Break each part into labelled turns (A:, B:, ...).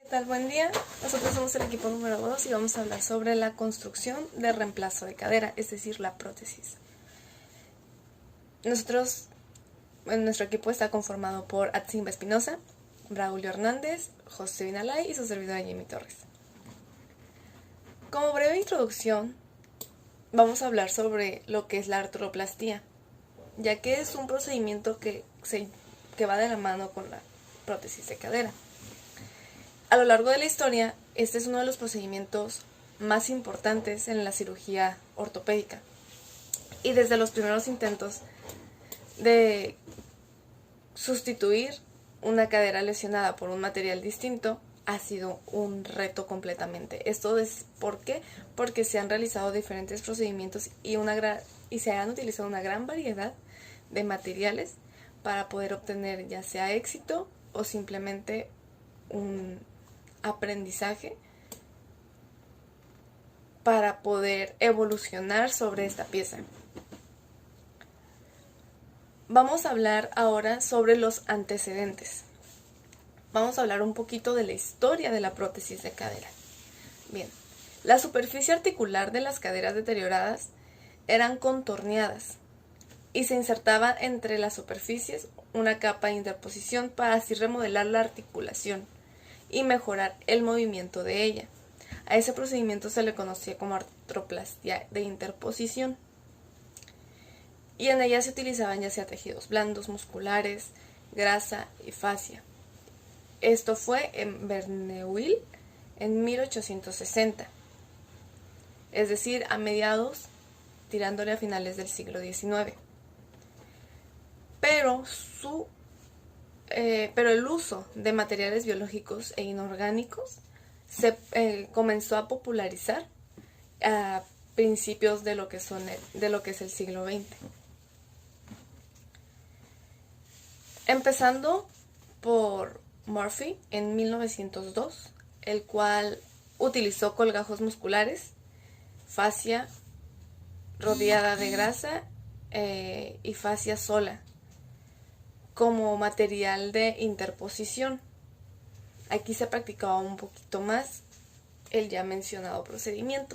A: ¿Qué tal? Buen día. Nosotros somos el equipo número 2 y vamos a hablar sobre la construcción de reemplazo de cadera, es decir, la prótesis. Nuestro equipo está conformado por Atsimba Espinosa, Braulio Hernández, José Vinalay y su servidora Jamie Torres. Como breve introducción, vamos a hablar sobre lo que es la artroplastía, ya que es un procedimiento que va de la mano con la prótesis de cadera. A lo largo de la historia, este es uno de los procedimientos más importantes en la cirugía ortopédica. Y desde los primeros intentos de sustituir una cadera lesionada por un material distinto, ha sido un reto completamente. ¿Esto es por qué? Porque se han realizado diferentes procedimientos y se han utilizado una gran variedad de materiales para poder obtener ya sea éxito o simplemente un aprendizaje para poder evolucionar sobre esta pieza. Vamos a hablar ahora sobre los antecedentes. Vamos a hablar un poquito de la historia de la prótesis de cadera. Bien, la superficie articular de las caderas deterioradas eran contorneadas y se insertaba entre las superficies una capa de interposición para así remodelar la articulación y mejorar el movimiento de ella. A ese procedimiento se le conocía como artroplastia de interposición. Y en ella se utilizaban ya sea tejidos blandos, musculares, grasa y fascia. Esto fue en Verneuil en 1860, es decir, a mediados, tirándole a finales del siglo XIX. Pero el uso de materiales biológicos e inorgánicos se comenzó a popularizar a principios de lo que es el siglo XX. Empezando por Murphy en 1902, el cual utilizó colgajos musculares, fascia rodeada de grasa y fascia sola como material de interposición. Aquí se practicaba un poquito más el ya mencionado procedimiento.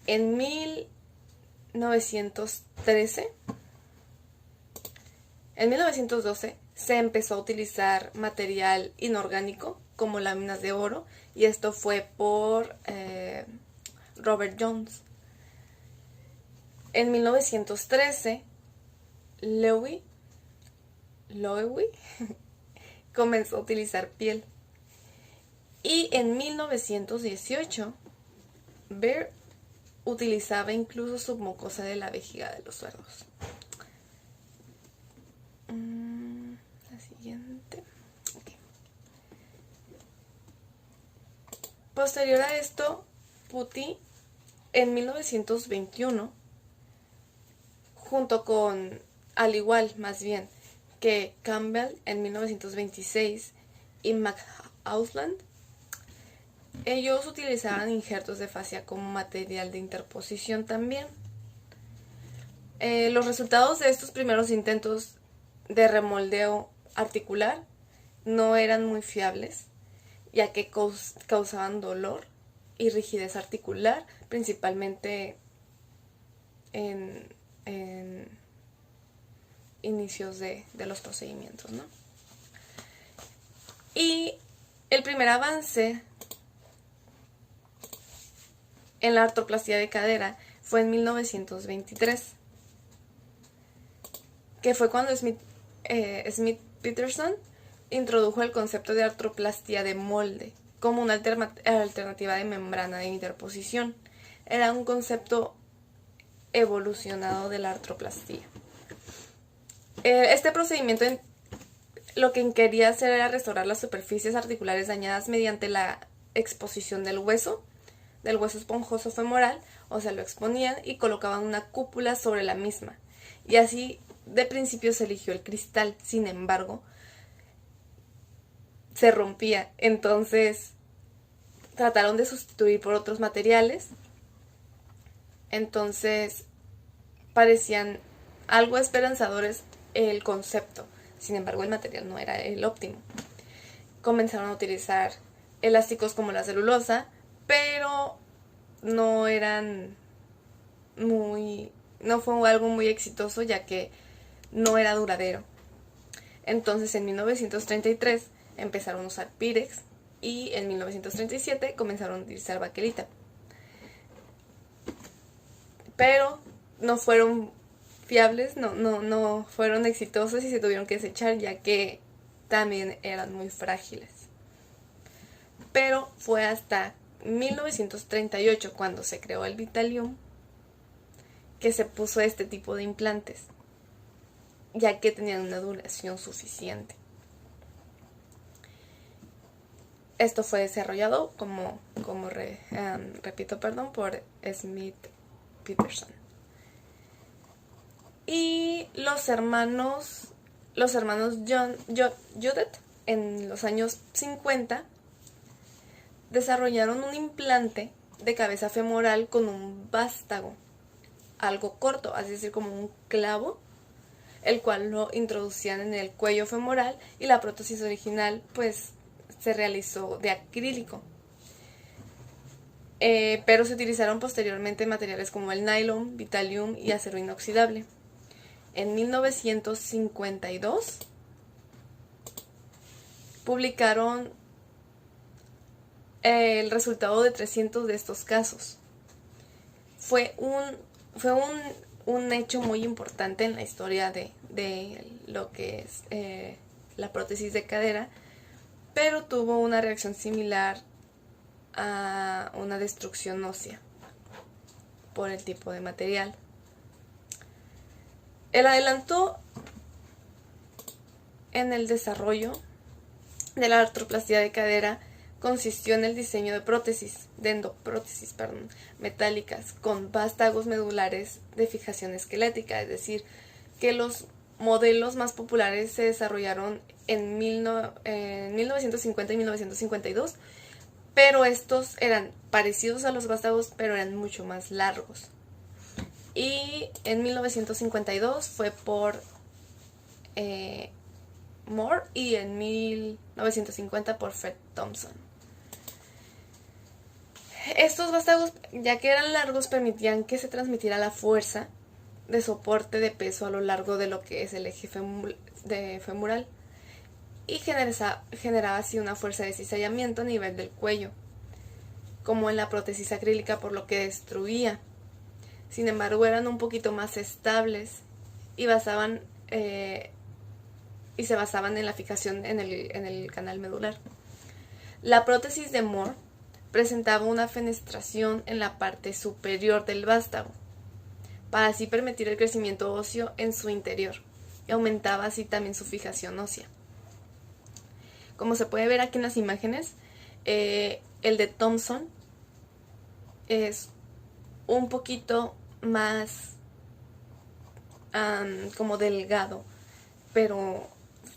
A: En 1912 se empezó a utilizar material inorgánico como láminas de oro, y esto fue por Robert Jones. En 1913 Loewy comenzó a utilizar piel, y en 1918 Baer utilizaba incluso submucosa de la vejiga de los cerdos. La siguiente. Okay. Posterior a esto, Putty en 1921, al igual más bien que Campbell en 1926 y McAusland, ellos utilizaban injertos de fascia como material de interposición también. Los resultados de estos primeros intentos de remoldeo articular no eran muy fiables, ya que causaban dolor y rigidez articular, principalmente en inicios de los procedimientos, ¿no? Y el primer avance en la artroplastia de cadera fue en 1923, que fue cuando Smith Peterson introdujo el concepto de artroplastia de molde como una alternativa de membrana de interposición. Era un concepto evolucionado de la artroplastía. Este procedimiento lo que quería hacer era restaurar las superficies articulares dañadas mediante la exposición del hueso esponjoso femoral, o sea, lo exponían y colocaban una cúpula sobre la misma. Y así de principio se eligió el cristal, sin embargo, se rompía. Entonces trataron de sustituir por otros materiales. Entonces parecían algo esperanzadores el concepto. Sin embargo, el material no era el óptimo. comenzaron a utilizar elásticos como la celulosa, pero no fue algo muy exitoso, ya que no era duradero. Entonces en 1933 empezaron a usar Pirex y en 1937 comenzaron a utilizar baquelita. Pero no fueron fiables, no fueron exitosos y se tuvieron que desechar, ya que también eran muy frágiles. Pero fue hasta 1938 cuando se creó el Vitalium que se puso este tipo de implantes, ya que tenían una duración suficiente. Esto fue desarrollado repito, por Smith Peterson. Y los hermanos Judith en los años 50 desarrollaron un implante de cabeza femoral con un vástago algo corto, es decir, como un clavo, el cual lo introducían en el cuello femoral, y la prótesis original pues se realizó de acrílico. Pero se utilizaron posteriormente materiales como el nylon, Vitalium y acero inoxidable. En 1952 publicaron el resultado de 300 de estos casos. Fue un hecho muy importante en la historia de lo que es la prótesis de cadera, pero tuvo una reacción similar a una destrucción ósea por el tipo de material. El adelanto en el desarrollo de la artroplastia de cadera consistió en el diseño de endoprótesis metálicas con vástagos medulares de fijación esquelética, es decir, que los modelos más populares se desarrollaron en 1950 y 1952, pero estos eran parecidos a los vástagos, pero eran mucho más largos. Y en 1952 fue por Moore y en 1950 por Fred Thompson. Estos vástagos, ya que eran largos, permitían que se transmitiera la fuerza de soporte de peso a lo largo de lo que es el eje femoral y generaba así una fuerza de cizallamiento a nivel del cuello, como en la prótesis acrílica, por lo que destruía. Sin embargo, eran un poquito más estables y se basaban en la fijación en el canal medular. La prótesis de Moore presentaba una fenestración en la parte superior del vástago, para así permitir el crecimiento óseo en su interior, y aumentaba así también su fijación ósea. Como se puede ver aquí en las imágenes, el de Thompson es un poquito más como delgado, pero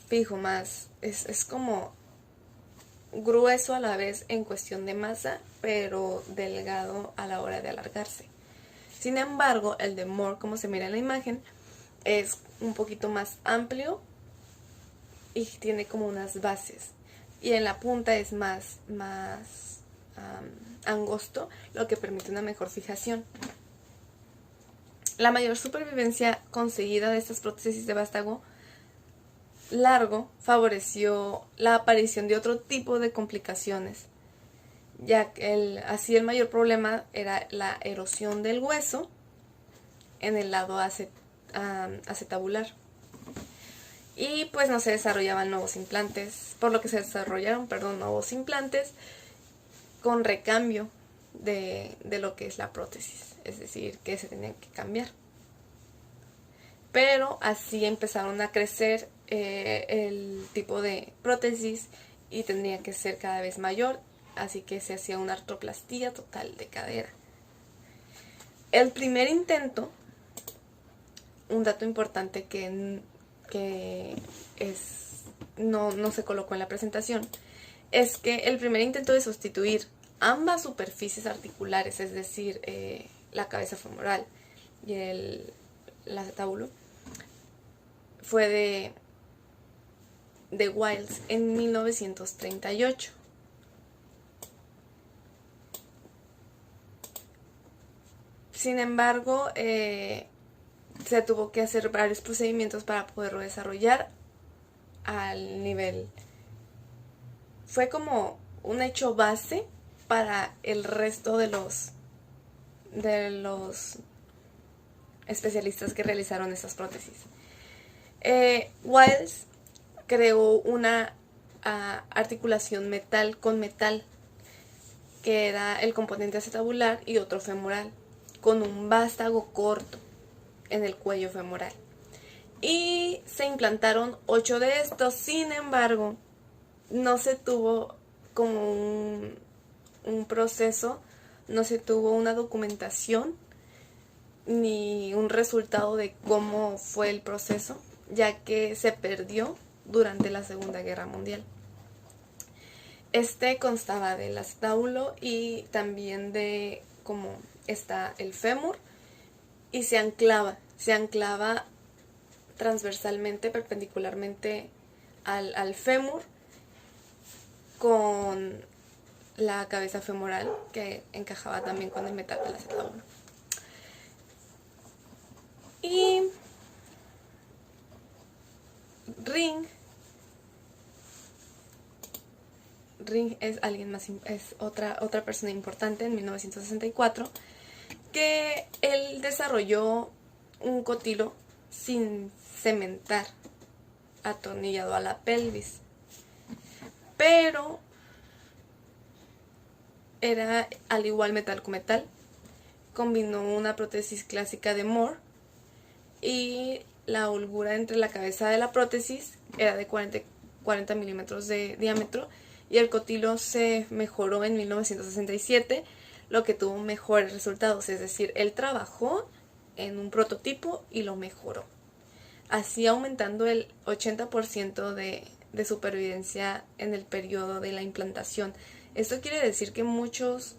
A: fijo, más es como grueso a la vez en cuestión de masa, pero delgado a la hora de alargarse. Sin embargo, el de Moore, como se mira en la imagen, es un poquito más amplio y tiene como unas bases, y en la punta es más angosto, lo que permite una mejor fijación. La mayor supervivencia conseguida de estas prótesis de vástago largo favoreció la aparición de otro tipo de complicaciones, ya que así el mayor problema era la erosión del hueso en el lado acetabular, y pues no se desarrollaban nuevos implantes, por lo que se desarrollaron nuevos implantes con recambio de lo que es la prótesis, es decir, que se tenían que cambiar. Pero así empezaron a crecer el tipo de prótesis y tendría que ser cada vez mayor, así que se hacía una artroplastía total de cadera. El primer intento, un dato importante que no se colocó en la presentación, es que el primer intento de sustituir ambas superficies articulares, es decir, la cabeza femoral y el acetábulo, fue de de Wiles en 1938. Sin embargo, se tuvo que hacer varios procedimientos para poderlo desarrollar al nivel. Fue como un hecho base para el resto de los especialistas que realizaron estas prótesis. Wiles creó una articulación metal con metal, que era el componente acetabular y otro femoral, con un vástago corto en el cuello femoral. Y se implantaron 8 de estos. Sin embargo, no se tuvo como un proceso, no se tuvo una documentación ni un resultado de cómo fue el proceso, ya que se perdió durante la Segunda Guerra Mundial. Este constaba del acetábulo y también de cómo está el fémur, y se anclaba transversalmente, perpendicularmente al fémur, con la cabeza femoral que encajaba también con el metal del acetábulo. Y Ring es alguien más, es otra persona importante en 1964, que él desarrolló un cotilo sin cementar, atornillado a la pelvis, pero era al igual metal con metal. Combinó una prótesis clásica de Moore, y la holgura entre la cabeza de la prótesis era de 40 milímetros de diámetro, y el cotilo se mejoró en 1967, lo que tuvo mejores resultados. Es decir, él trabajó en un prototipo y lo mejoró, así aumentando el 80% de supervivencia en el periodo de la implantación. Esto quiere decir que muchos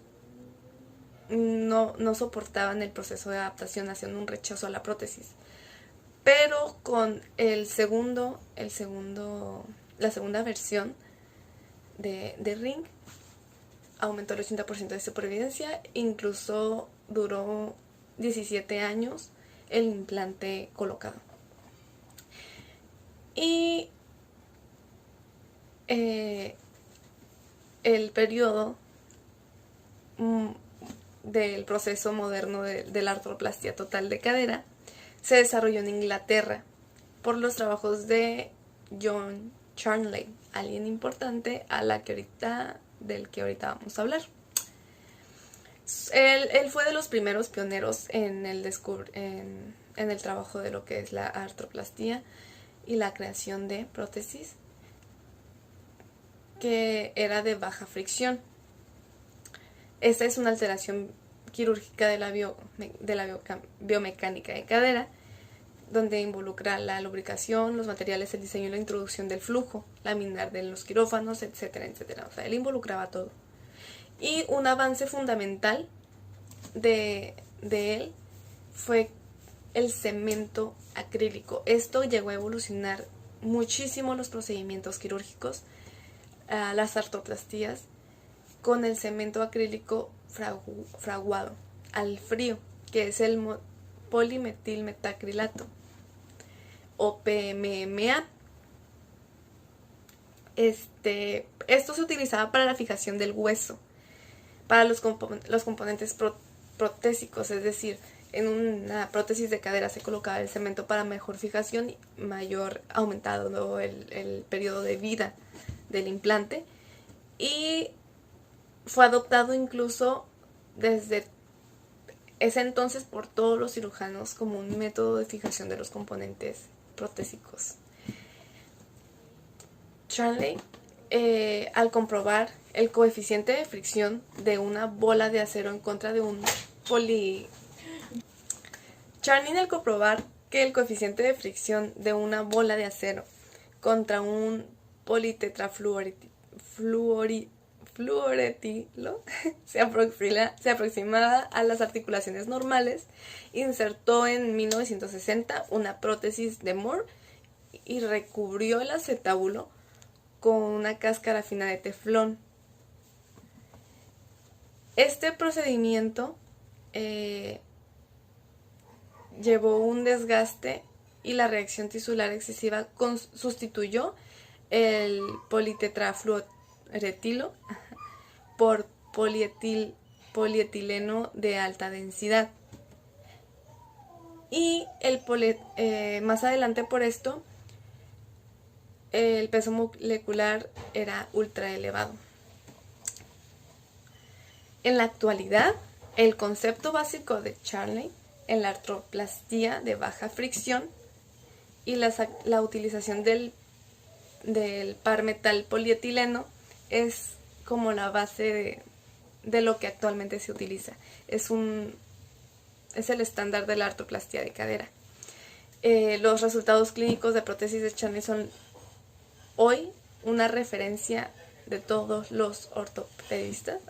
A: no soportaban el proceso de adaptación, haciendo un rechazo a la prótesis. Pero con la segunda versión de Ring, aumentó el 80% de supervivencia. Incluso duró 17 años el implante colocado. Y el periodo del proceso moderno de la artroplastia total de cadera se desarrolló en Inglaterra por los trabajos de John Charnley, alguien importante del que ahorita vamos a hablar. Él fue de los primeros pioneros en el trabajo de lo que es la artroplastía y la creación de prótesis que era de baja fricción. Esta es una alteración quirúrgica de la biomecánica de cadera, donde involucra la lubricación, los materiales, el diseño y la introducción del flujo laminar de los quirófanos, etcétera, etcétera. O sea, él involucraba todo. Y un avance fundamental de él fue el cemento acrílico. Esto llegó a evolucionar muchísimo los procedimientos quirúrgicos, las artroplastías, con el cemento acrílico fraguado al frío, que es el polimetilmetacrilato o PMMA. Esto se utilizaba para la fijación del hueso, para los componentes protésicos, es decir, en una prótesis de cadera se colocaba el cemento para mejor fijación y aumentado el periodo de vida del implante, y fue adoptado incluso desde ese entonces por todos los cirujanos como un método de fijación de los componentes protésicos. Charnley, al comprobar el coeficiente de fricción de una bola de acero en contra de un Charnley, al comprobar que el coeficiente de fricción de una bola de acero contra un politetrafluoretilo se aproximaba a las articulaciones normales, insertó en 1960 una prótesis de Moore y recubrió el acetábulo con una cáscara fina de teflón. Este procedimiento llevó un desgaste y la reacción tisular excesiva sustituyó el politetrafluoretilo por polietileno de alta densidad. Y más adelante por esto, el peso molecular era ultra elevado. En la actualidad, el concepto básico de Charnley en la artroplastía de baja fricción y la utilización del par metal polietileno es como la base de lo que actualmente se utiliza. Es el estándar de la artroplastía de cadera. Los resultados clínicos de prótesis de Charnley son hoy una referencia de todos los ortopedistas,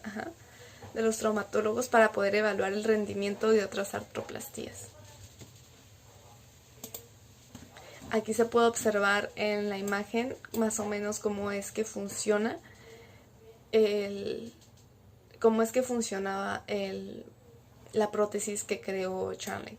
A: de los traumatólogos, para poder evaluar el rendimiento de otras artroplastías. Aquí se puede observar en la imagen más o menos cómo es que funcionaba la prótesis que creó Charnley.